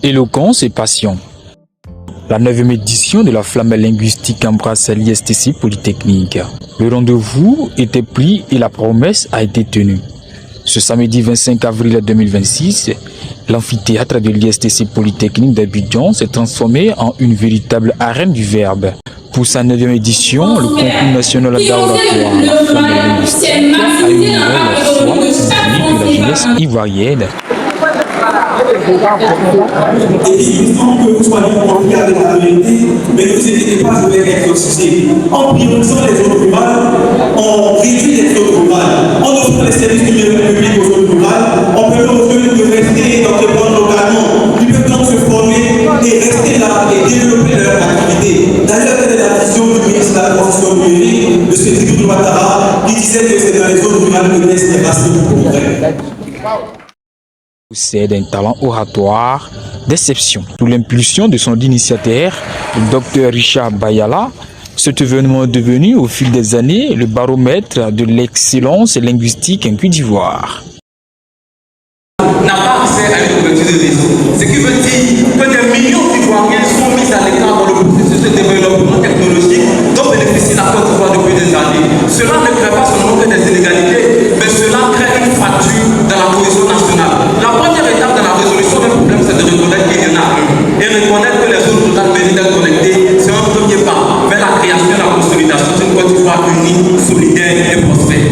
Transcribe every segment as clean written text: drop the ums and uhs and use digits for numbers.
éloquence et passion. La 9e édition de la flamme linguistique embrasse l'ISTC Polytechnique. Le rendez-vous était pris et la promesse a été tenue. Ce samedi 25 avril 2026, l'amphithéâtre de l'ISTC Polytechnique d'Abidjan s'est transformé en une véritable arène du verbe. Pour sa 9e édition, le concours national d'oratoire La flamme linguistique a une nouvelle foi publique de la jeunesse ivoirienne. Et il semble que vous soyez en regard avec la vérité, mais ne vous inquiétez pas, je vais exorciser. En priorisant les zones rurales, on réduit les zones rurales. On offre les services numériques publics aux zones rurales. On permet aux jeunes de rester dans de bons localement. Ils peuvent donc se former et rester là et développer leur activité. D'ailleurs, telle est la vision du ministre de la Transition numérique, de Sékou Ouattara, qui disait que c'est dans les zones rurales que naissent les racines du progrès. Possède un talent oratoire d'exception. Sous l'impulsion de son initiateur, le Dr Richard Bayala, cet événement est devenu au fil des années le baromètre de l'excellence linguistique en Côte d'Ivoire. N'a pas accès à une couverture de réseau. Ce qui veut dire que des millions d'Ivoiriens sont mis à l'écart dans le processus de développement technologique dont bénéficie la Côte d'Ivoire depuis des années. Cela ne crée pas seulement que des inégalités, mais cela crée une fracture dans la cohésion nationale. La première étape de la résolution des problèmes, c'est de reconnaître qu'il y en a un. Et reconnaître que les zones rurales méritent d'être connectées, c'est un premier pas vers la création et la consolidation d'une Côte d'Ivoire unie, solidaire et prospère.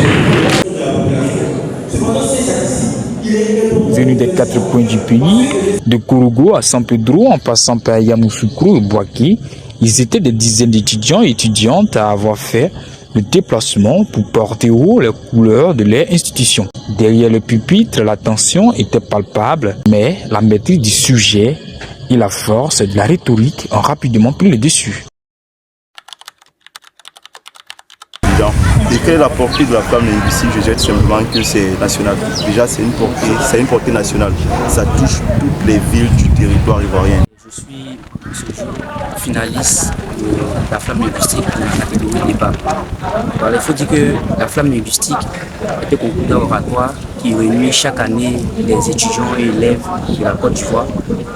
Venus des 4 coins du pays, de Kourougo à San Pedro en passant par Yamoussoukro et Boaké, ils étaient des dizaines d'étudiants et étudiantes à avoir fait le déplacement pour porter haut les couleurs de leur institution. Derrière le pupitre, la tension était palpable, mais la maîtrise du sujet et la force de la rhétorique ont rapidement pris le dessus. Et quelle est la portée de la flamme linguistique? Je dirais tout simplement que c'est national. Déjà, c'est une portée nationale. Ça touche toutes les villes du territoire ivoirien. Je suis ce jour finaliste de la flamme linguistique de la catégorie débat. Alors, il faut dire que la flamme linguistique est un concours d'oratoire qui réunit chaque année les étudiants et élèves de la Côte d'Ivoire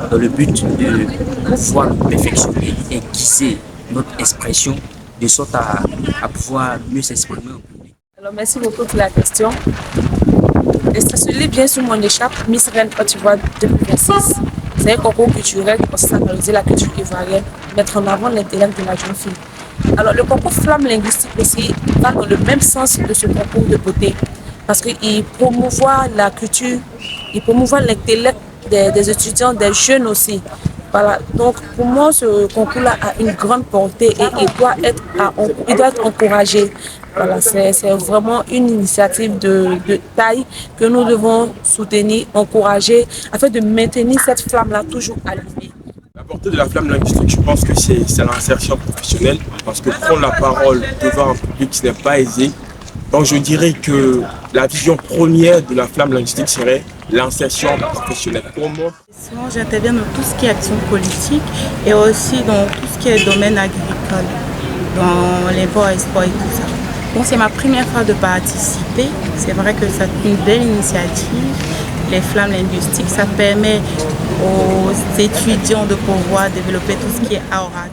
dans le but de pouvoir perfectionner et aiguiser notre expression de sorte à pouvoir mieux s'exprimer au public. Alors, merci beaucoup pour la question. L'intitulé bien sur mon échappe, Miss Reine Côte d'Ivoire 2026. C'est un concours culturel qui consiste à valoriser la culture ivoirienne, mettre en avant l'intellect de la jeune fille. Alors, le concours flamme linguistique aussi va dans le même sens de ce concours de beauté, parce qu'il promouvoit la culture, il promouvoit l'intellect des étudiants, des jeunes aussi. Voilà, donc pour moi ce concours-là a une grande portée et il doit être encouragé. Voilà, c'est vraiment une initiative de taille que nous devons soutenir, encourager, afin de maintenir cette flamme-là toujours allumée. La portée de la flamme linguistique, je pense que c'est l'insertion professionnelle, parce que prendre la parole devant un public, ce n'est pas aisé. Donc je dirais que la vision première de la flamme linguistique serait l'insertion professionnelle. Sinon, j'interviens dans tout ce qui est action politique et aussi dans tout ce qui est domaine agricole, dans les voies et sport et tout ça. Donc c'est ma première fois de participer. C'est vrai que c'est une belle initiative. Les flammes linguistiques, ça permet aux étudiants de pouvoir développer tout ce qui est oratoire.